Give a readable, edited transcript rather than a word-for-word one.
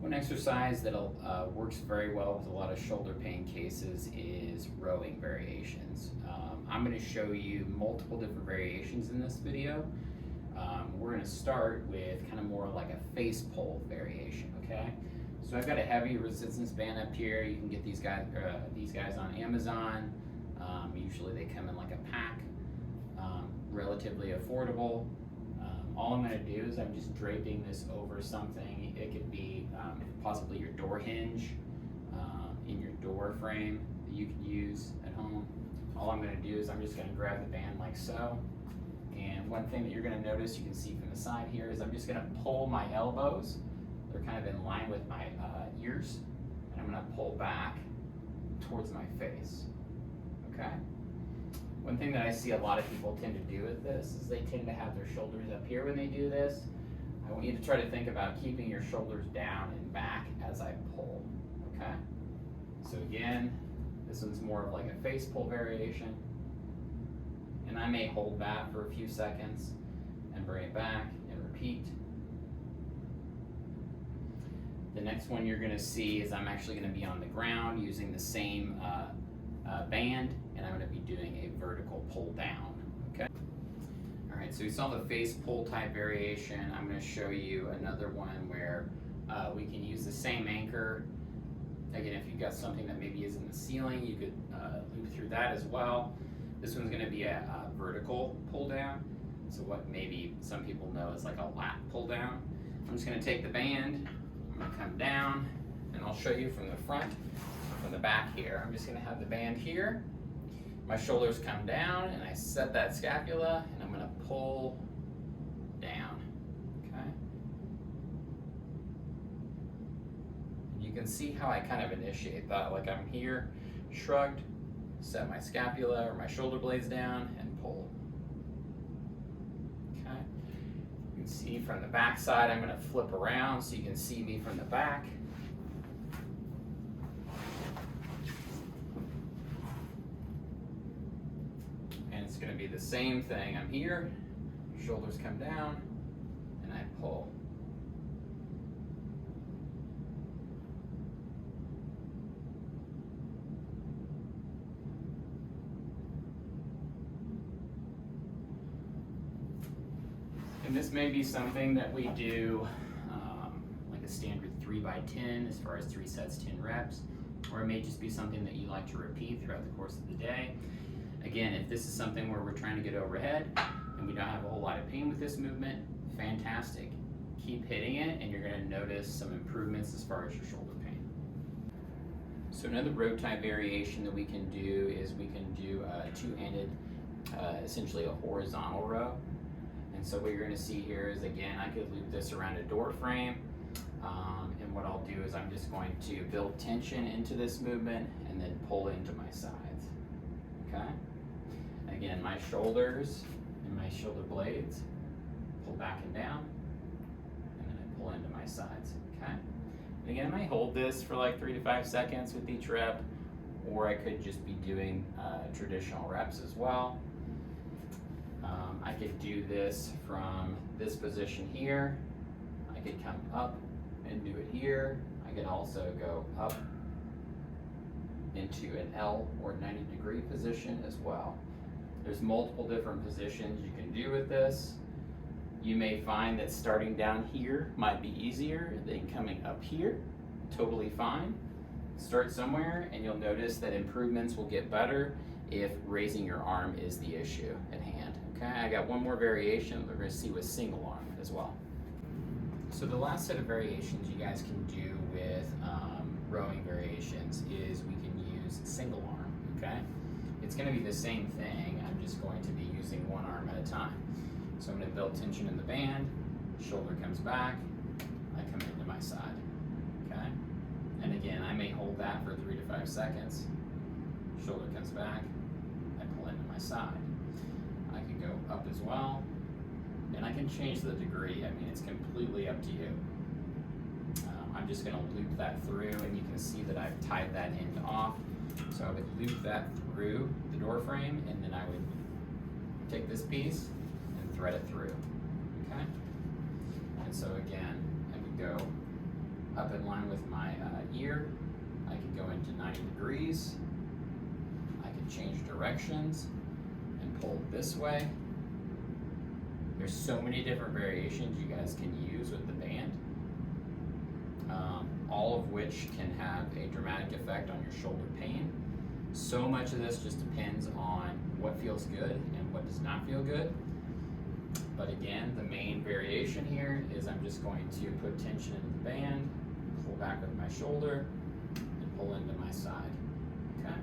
One exercise that works very well with a lot of shoulder pain cases is rowing variations. I'm going to show you multiple different variations in this video. We're going to start with kind of more like a face pull variation, okay? So I've got a heavy resistance band up here. You can get these guys on Amazon. Usually they come in like a pack, relatively affordable. All I'm going to do is I'm just draping this over something. It could be possibly your door hinge in your door frame that you could use at home. All I'm going to do is I'm just going to grab the band like so. And one thing that you're going to notice, you can see from the side here, is I'm just going to pull my elbows. They're kind of in line with my ears. And I'm going to pull back towards my face. Okay? One thing that I see a lot of people tend to do with this is they tend to have their shoulders up here when they do this. I want you to try to think about keeping your shoulders down and back as I pull, okay? So again, this one's more of like a face pull variation. And I may hold that for a few seconds and bring it back and repeat. The next one you're gonna see is I'm actually gonna be on the ground using the same band, and I'm going to be doing a vertical pull down, okay? All right, so we saw the face pull type variation. I'm going to show you another one where we can use the same anchor. Again, if you've got something that maybe is in the ceiling, you could loop through that as well. This one's going to be a vertical pull down. So what maybe some people know is like a lat pull down. I'm just going to take the band, I'm going to come down, and I'll show you from the front. From the back here, I'm just going to have the band here. My shoulders come down, and I set that scapula, and I'm going to pull down. Okay. And you can see how I kind of initiate that. Like I'm here, shrugged, set my scapula or my shoulder blades down, and pull. Okay. You can see from the back side, I'm going to flip around so you can see me from the back. It's going to be the same thing. I'm here, shoulders come down, and I pull. And this may be something that we do like a standard 3x10 as far as 3 sets, 10 reps, or it may just be something that you like to repeat throughout the course of the day. Again, if this is something where we're trying to get overhead and we don't have a whole lot of pain with this movement, fantastic. Keep hitting it and you're going to notice some improvements as far as your shoulder pain. So another row type variation that we can do is we can do a two-handed, essentially a horizontal row. And so what you're going to see here is, again, I could loop this around a door frame. And what I'll do is I'm just going to build tension into this movement and then pull into my sides. Okay? Again, my shoulders and my shoulder blades pull back and down, and then I pull into my sides, okay? And again, I might hold this for like 3 to 5 seconds with each rep, or I could just be doing traditional reps as well. I could do this from this position here. I could come up and do it here. I could also go up into an L or 90-degree position as well. There's multiple different positions you can do with this. You may find that starting down here might be easier than coming up here. Totally fine. Start somewhere and you'll notice that improvements will get better if raising your arm is the issue at hand. Okay, I got one more variation that we're going to see with single arm as well. So the last set of variations you guys can do with rowing variations is we can use single arm, okay? It's going to be the same thing, I'm just going to be using one arm at a time. So I'm going to build tension in the band, shoulder comes back, I come into my side, okay? And again, I may hold that for 3 to 5 seconds, shoulder comes back, I pull into my side. I can go up as well, and I can change the degree. I mean, it's completely up to you. I'm just going to loop that through, and you can see that I've tied that end off. So I would loop that through the door frame, and then I would take this piece and thread it through, okay? And so again, I would go up in line with my ear. I can go into 90 degrees. I can change directions and pull this way. There's so many different variations you guys can use with the band, all of which can have a dramatic effect on your shoulder pain. So much of this just depends on what feels good and what does not feel good. But again, the main variation here is I'm just going to put tension into the band, pull back with my shoulder, and pull into my side, okay?